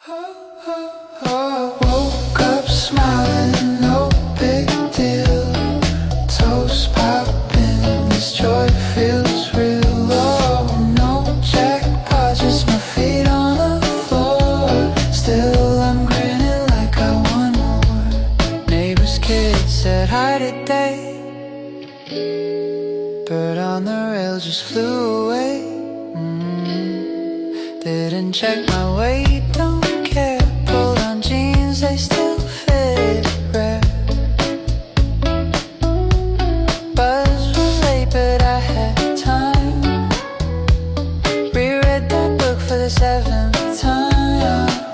Woke up smiling, no big deal. Toast popping, this joy feels real. Oh, no jackpot, just my feet on the floor. Still I'm grinning like I won more. Neighbor's kid said hi today. Bird on the rail just flew away. Didn't check my weight, don't care. Pulled on jeans, they still fit rare. Buzz was late, but I had time. Reread that book for the 7th time.